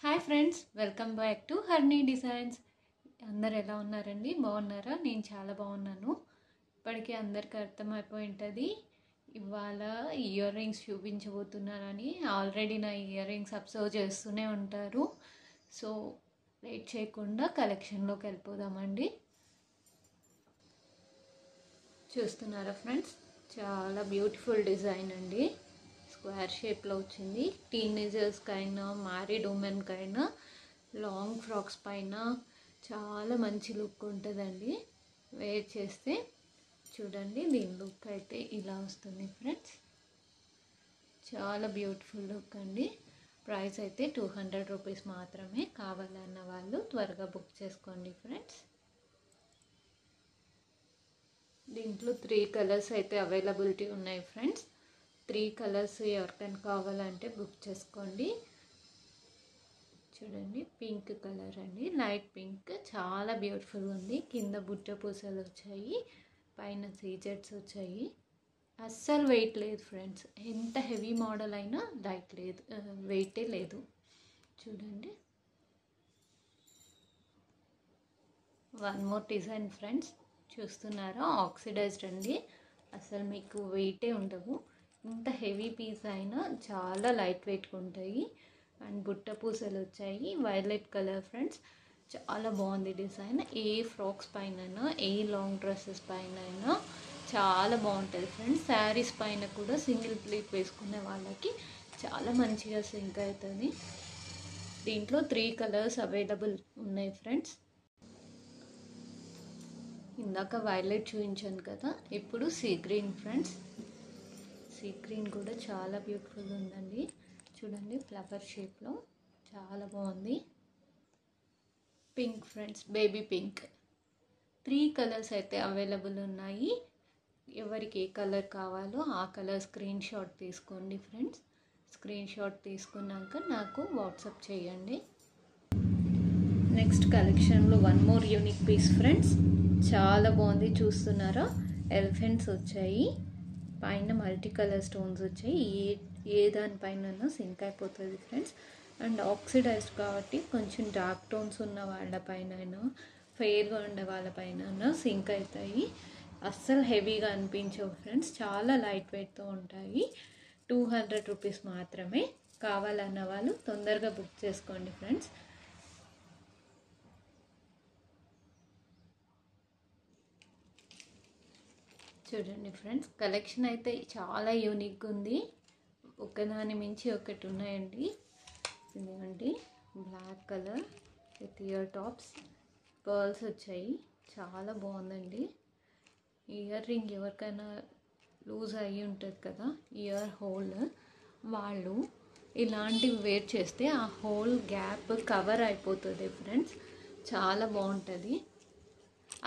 Hi friends, welcome back to హర్నీ designs. అందరు ఎలా ఉన్నారండి? బాగున్నారా? నేను చాలా బాగున్నాను. ఇప్పటికీ అందరికీ అర్థమైపోయి ఉంటుంది ఇవాళ ఇయర్ రింగ్స్ చూపించబోతున్నానని. ఆల్రెడీ నా ఇయర్ రింగ్స్ అబ్జర్వ్ చేస్తూనే ఉంటారు. సో లేట్ చేయకుండా కలెక్షన్లోకి వెళ్ళిపోదామండి. చూస్తున్నారా ఫ్రెండ్స్, చాలా బ్యూటిఫుల్ డిజైన్ అండి. స్క్వేర్ షేప్లో వచ్చింది. టీనేజర్స్కైనా మ్యారీడ్ ఉమెన్కైనా లాంగ్ ఫ్రాక్స్ పైన చాలా మంచి లుక్ ఉంటుందండి. వేర్ చేస్తే చూడండి, దీని లుక్ అయితే ఇలా వస్తుంది ఫ్రెండ్స్. చాలా బ్యూటిఫుల్ లుక్ అండి. ప్రైస్ అయితే 200 రూపీస్ మాత్రమే. కావాలన్న వాళ్ళు త్వరగా బుక్ చేసుకోండి ఫ్రెండ్స్. దీంట్లో 3 కలర్స్ అయితే అవైలబిలిటీ ఉన్నాయి ఫ్రెండ్స్. 3 కలర్స్ ఎవరికైనా కావాలంటే బుక్ చేసుకోండి. చూడండి, పింక్ కలర్ అండి, లైట్ పింక్, చాలా బ్యూటిఫుల్గా ఉంది. కింద బుట్ట పూసలు వచ్చాయి, పైన సీజెట్స్ వచ్చాయి. అస్సలు వెయిట్ లేదు ఫ్రెండ్స్. ఎంత హెవీ మోడల్ అయినా లైట్ లేదు, వెయిటే లేదు. చూడండి, వన్ మోర్ డిజైన్ ఫ్రెండ్స్. చూస్తున్నారా, ఆక్సిడైజ్డ్ అండి. అసలు మీకు వెయిటే ఉండవు. ఇంత హెవీ పీస్ అయినా చాలా లైట్ వెయిట్గా ఉంటాయి. అండ్ బుట్ట పూసలు వచ్చాయి, వైలెట్ కలర్ ఫ్రెండ్స్. చాలా బాగుంది డిజైన్. ఏ ఫ్రాక్స్ పైన, ఏ లాంగ్ డ్రెస్సెస్ పైన చాలా బాగుంటుంది ఫ్రెండ్స్. శారీస్ పైన కూడా సింగిల్ ప్లీట్ వేసుకునే వాళ్ళకి చాలా మంచిగా సింక్ అవుతుంది. దీంట్లో 3 కలర్స్ అవైలబుల్ ఉన్నాయి ఫ్రెండ్స్. ఇందాక వైలెట్ చూపించాను కదా, ఇప్పుడు sea green friends. Sea green కూడా చాలా బ్యూటిఫుల్ ఉందండి. చూడండి, ఫ్లవర్ షేప్లో చాలా బాగుంది. Pink friends, baby pink. 3 colours అయితే అవైలబుల్ ఉన్నాయి. ఎవరికి ఏ కలర్ కావాలో ఆ కలర్ స్క్రీన్ షాట్ తీసుకోండి ఫ్రెండ్స్. స్క్రీన్ షాట్ తీసుకున్నాక నాకు వాట్సాప్ చేయండి. నెక్స్ట్ కలెక్షన్లో one more unique piece friends. చాలా బాగుంది. చూస్తున్నారా, ఎలిఫెంట్స్ వచ్చాయి, పైన మల్టీ కలర్ స్టోన్స్ వచ్చాయి. ఏ దానిపైన సింక్ అయిపోతుంది ఫ్రెండ్స్. అండ్ ఆక్సిడైజ్డ్ కాబట్టి కొంచెం డార్క్ టోన్స్ ఉన్న వాళ్ళపైన, ఫెయిర్గా ఉండే వాళ్ళపైన సింక్ అవుతాయి. అస్సలు హెవీగా అనిపించవు ఫ్రెండ్స్. చాలా లైట్ వెయిట్తో ఉంటాయి. 200 రూపీస్ మాత్రమే. కావాలన్న వాళ్ళు తొందరగా బుక్ చేసుకోండి ఫ్రెండ్స్. చూడండి ఫ్రెండ్స్, కలెక్షన్ అయితే చాలా యూనిక్గా ఉంది. ఒకదాని మించి ఒకటి ఉన్నాయండి. ఇదిగోండి, black colour with ear tops, pearls వచ్చాయి. చాలా బాగుందండి. ఇయర్ రింగ్ ఎవరికైనా లూజ్ అయ్యి ఉంటుంది కదా, ఇయర్ హోల్, వాళ్ళు ఇలాంటివి వేర్ చేస్తే ఆ హోల్ గ్యాప్ కవర్ అయిపోతుంది ఫ్రెండ్స్. చాలా బాగుంటుంది.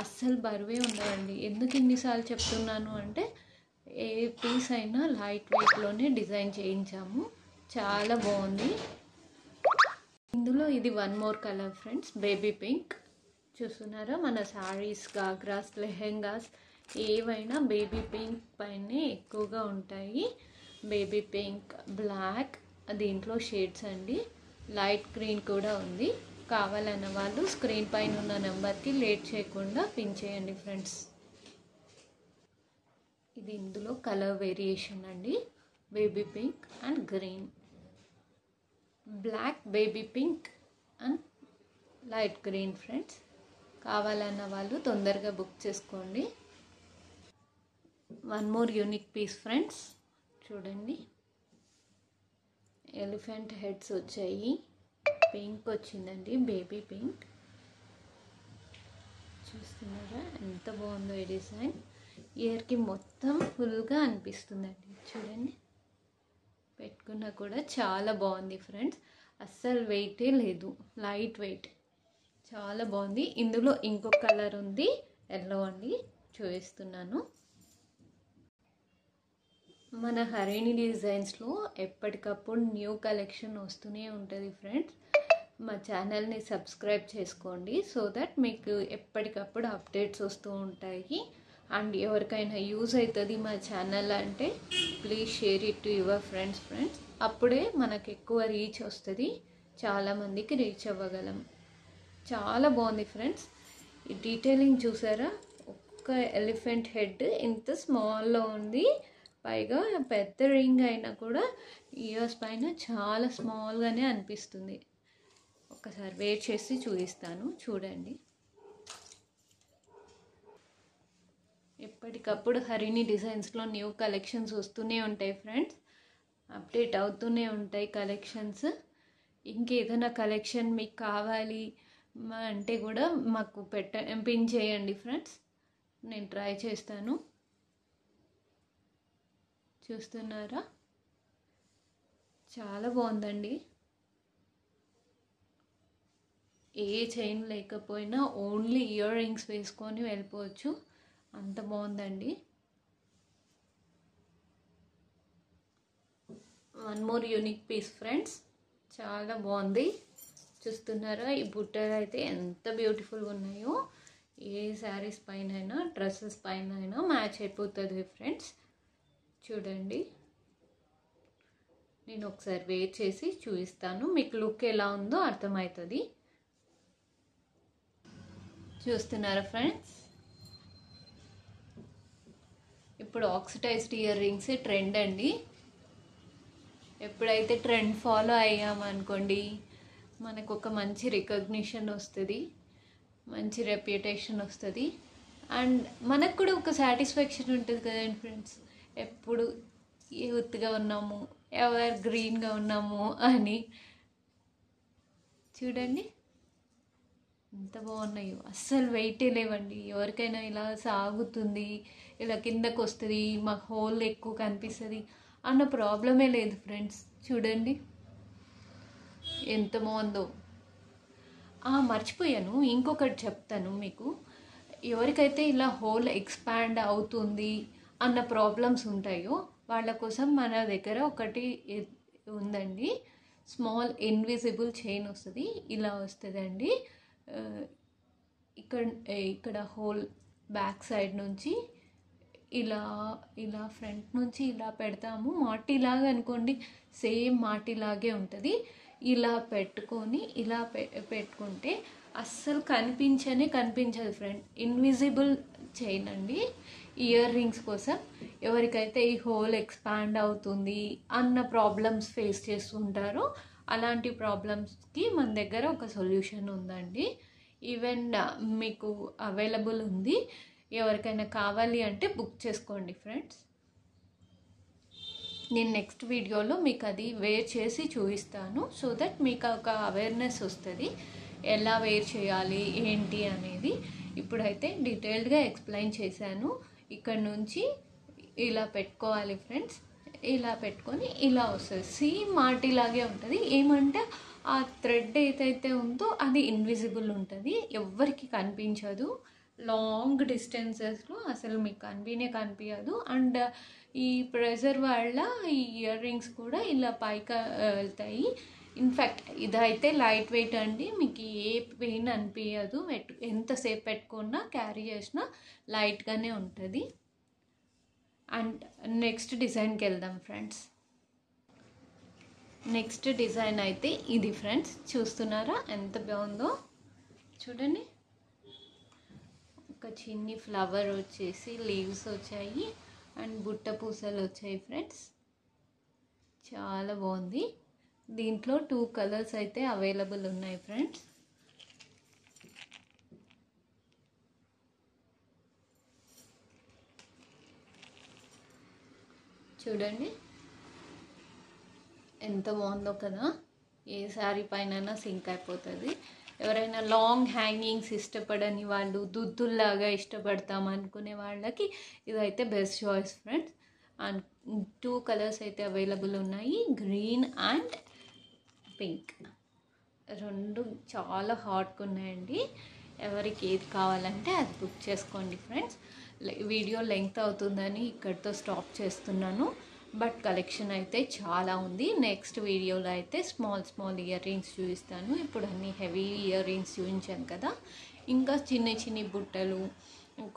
అస్సలు బరువే ఉండవండి. ఎందుకు ఇన్నిసార్లు చెప్తున్నాను అంటే, ఏ పీస్ అయినా లైట్ వెయిట్లోనే డిజైన్ చేయించాము. చాలా బాగుంది. ఇందులో ఇది one more colour friends, baby pink. చూస్తున్నారా, మన శారీస్, గాగ్రాస్, లెహెంగాస్ ఏవైనా బేబీ పింక్ పైనే ఎక్కువగా ఉంటాయి. బేబీ పింక్, బ్లాక్, దీంట్లో షేడ్స్ అండి. లైట్ గ్రీన్ కూడా ఉంది. కావాలన్న వాళ్ళు స్క్రీన్ పైన ఉన్న నెంబర్కి లేట్ చేయకుండా పిన్ చేయండి ఫ్రెండ్స్. ఇది ఇందులో కలర్ వేరియేషన్ అండి. Baby pink and green, black, baby pink and light green friends. కావాలన్న వాళ్ళు తొందరగా బుక్ చేసుకోండి. One more unique piece friends. చూడండి, ఎలిఫెంట్ హెడ్స్ వచ్చాయి. పింక్ వచ్చిందండి, బేబీ పింక్. చూస్తున్నారా ఎంత బాగుందో ఈ డిజైన్. ఇయర్కి మొత్తం ఫుల్గా అనిపిస్తుందండి. చూడండి, పెట్టుకున్నా కూడా చాలా బాగుంది ఫ్రెండ్స్. అస్సలు వెయిటే లేదు, లైట్ వెయిట్, చాలా బాగుంది. ఇందులో ఇంకొక కలర్ ఉంది, ఎల్లో అండి, చూపిస్తున్నాను. మన హరిణి డిజైన్స్లో ఎప్పటికప్పుడు న్యూ కలెక్షన్ వస్తూనే ఉంటుంది ఫ్రెండ్స్. మా ఛానల్ని సబ్స్క్రైబ్ చేసుకోండి, సో దట్ మీకు ఎప్పటికప్పుడు అప్డేట్స్ వస్తూ ఉంటాయి. అండ్ ఎవరికైనా యూజ్ అవుతుంది మా ఛానల్ అంటే please share it to your friends. అప్పుడే మనకు ఎక్కువ రీచ్ వస్తుంది. చాలామందికి రీచ్ అవ్వగలం. చాలా బాగుంది ఫ్రెండ్స్. ఈ డీటెయిలింగ్ చూసారా? ఒక్క ఎలిఫెంట్ హెడ్ ఇంత స్మాల్లో ఉంది. పైగా పెద్ద రింగ్ అయినా కూడా ఇయర్స్ పైన చాలా స్మాల్గానే అనిపిస్తుంది. ఒకసారి వెయిట్ చేసి చూపిస్తాను, చూడండి. ఎప్పటికప్పుడు హరిణి డిజైన్స్లో న్యూ కలెక్షన్స్ వస్తూనే ఉంటాయి ఫ్రెండ్స్. అప్డేట్ అవుతూనే ఉంటాయి కలెక్షన్స్. ఇంకేదైనా కలెక్షన్ మీకు కావాలి అంటే కూడా మాకు పిన్ చేయండి ఫ్రెండ్స్, నేను ట్రై చేస్తాను. చూస్తున్నారా? చాలా బాగుందండి. ఏ చైన్ లేకపోయినా ఓన్లీ ఇయర్ రింగ్స్ వేసుకొని వెళ్ళిపోవచ్చు, అంత బాగుందండి. One more unique piece friends, చాలా బాగుంది. చూస్తున్నారా? ఈ బుట్టలు అయితే ఎంత బ్యూటిఫుల్గా ఉన్నాయో. ఏ శారీస్ పైన అయినా డ్రెస్సెస్ పైన అయినా మ్యాచ్ అయిపోతుంది ఫ్రెండ్స్. చూడండి, నేను ఒకసారి వెయిట్ చేసి చూపిస్తాను, మీకు లుక్ ఎలా ఉందో అర్థమవుతుంది. చూస్తున్నారా ఫ్రెండ్స్? ఇప్పుడు ఆక్సిడైజ్డ్ ఇయర్ రింగ్స్ ట్రెండ్ అండి. ఎప్పుడైతే ట్రెండ్ ఫాలో అయ్యామనుకోండి, మనకు ఒక మంచి రికగ్నిషన్ వస్తుంది, మంచి రెప్యుటేషన్ వస్తుంది. అండ్ మనకు కూడా ఒక సాటిస్ఫాక్షన్ ఉంటుంది కదండి ఫ్రెండ్స్. ఎప్పుడు యూత్గా ఉన్నాము, ఎవర్ గ్రీన్గా ఉన్నాము అని. చూడండి ఎంత బాగున్నాయో. అస్సలు వెయిటే లేవండి. ఎవరికైనా ఇలా సాగుతుంది, ఇలా కిందకు వస్తుంది, మాకు హోల్ ఎక్కువ కనిపిస్తుంది అన్న ప్రాబ్లమే లేదు ఫ్రెండ్స్. చూడండి ఎంత బాగుందో. మర్చిపోయాను, ఇంకొకటి చెప్తాను మీకు. ఎవరికైతే ఇలా హోల్ ఎక్స్పాండ్ అవుతుంది అన్న ప్రాబ్లమ్స్ ఉంటాయో వాళ్ళ కోసం మన దగ్గర ఒకటి ఉందండి. స్మాల్ ఇన్విజిబుల్ చైన్ వస్తుంది, ఇలా వస్తుందండి. ఇక్కడ హోల్ బ్యాక్ సైడ్ నుంచి ఇలా ఇలా ఫ్రంట్ నుంచి ఇలా పెడతాము. మాటిలాగా అనుకోండి, సేమ్ మాటిలాగే ఉంటుంది. ఇలా పెట్టుకొని ఇలా పెట్టుకుంటే అస్సలు కనిపించదు ఫ్రెండ్. ఇన్విజిబుల్ చైన్ అండి ఇయర్ రింగ్స్ కోసం. ఎవరికైతే ఈ హోల్ ఎక్స్పాండ్ అవుతుంది అన్న ప్రాబ్లమ్స్ ఫేస్ చేస్తుంటారో అలాంటి ప్రాబ్లమ్స్కి మన దగ్గర ఒక సొల్యూషన్ ఉందండి. ఈవెన్ మీకు అవైలబుల్ ఉంది. ఎవరికైనా కావాలి అంటే బుక్ చేసుకోండి ఫ్రెండ్స్. నేను నెక్స్ట్ వీడియోలో మీకు అది వేర్ చేసి చూపిస్తాను, సో దట్ మీకు ఒక అవేర్నెస్ వస్తుంది ఎలా వేర్ చేయాలి ఏంటి అనేది. ఇప్పుడైతే డీటెయిల్డ్గా ఎక్స్ప్లెయిన్ చేశాను. ఇక్కడ నుంచి ఇలా పెట్టుకోవాలి ఫ్రెండ్స్. ఇలా పెట్టుకొని ఇలా వస్తుంది, సేమ్ మాటిలాగే ఉంటుంది. ఏమంటే ఆ థ్రెడ్ ఏదైతే ఉందో అది ఇన్విజిబుల్ ఉంటుంది, ఎవ్వరికి కనిపించదు. లాంగ్ డిస్టెన్సెస్లో అసలు మీకు కనిపించదు. అండ్ ఈ ప్రెజర్ వల్ల ఈ ఇయర్ రింగ్స్ కూడా ఇలా పైకి వెళ్తాయి. ఇన్ఫ్యాక్ట్ ఇదైతే లైట్ వెయిట్ అండి, మీకు ఏ పెయిన్ అనిపించదు. ఎంతసేపు పెట్టుకున్నా క్యారీ చేసినా లైట్గానే ఉంటుంది. అండ్ నెక్స్ట్ డిజైన్కి వెళ్దాం ఫ్రెండ్స్. నెక్స్ట్ డిజైన్ అయితే ఇది ఫ్రెండ్స్. చూస్తున్నారా ఎంత బాగుందో? చూడండి, ఒక చిన్ని ఫ్లవర్ వచ్చేసి లీవ్స్ వచ్చాయి అండ్ బుట్ట పూసలు వచ్చాయి ఫ్రెండ్స్. చాలా బాగుంది. దీంట్లో 2 కలర్స్ అయితే అవైలబుల్ ఉన్నాయి ఫ్రెండ్స్. చూడండి ఎంత బాగుందో కదా. ఏ శారీ పైన సింక్ అయిపోతుంది. ఎవరైనా లాంగ్ హ్యాంగింగ్స్ ఇష్టపడని వాళ్ళు, దుద్దుల్లాగా ఇష్టపడతాం అనుకునే వాళ్ళకి ఇదైతే best choice friends. And 2 colours అయితే అవైలబుల్ ఉన్నాయి, గ్రీన్ అండ్ పింక్. 2 చాలా హాట్గా ఉన్నాయండి. ఎవరికి ఏది కావాలంటే అది బుక్ చేసుకోండి ఫ్రెండ్స్. వీడియో లెంగ్త్ అవుతుందని ఇక్కడితో స్టాప్ చేస్తున్నాను. బట్ కలెక్షన్ అయితే చాలా ఉంది. నెక్స్ట్ వీడియోలో అయితే స్మాల్ ఇయర్ రింగ్స్ చూపిస్తాను. ఇప్పుడు అన్ని హెవీ ఇయర్ రింగ్స్ చూపించాను కదా, ఇంకా చిన్ని బుట్టలు,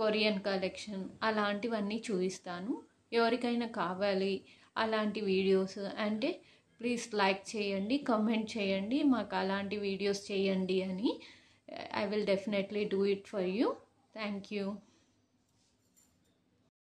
కొరియన్ కలెక్షన్ అలాంటివన్నీ చూపిస్తాను. ఎవరికైనా కావాలి అలాంటి వీడియోస్ అంటే ప్లీజ్ లైక్ చేయండి, కమెంట్ చేయండి, మాకు అలాంటి వీడియోస్ చేయండి అని. I will definitely do it for you. Thank you.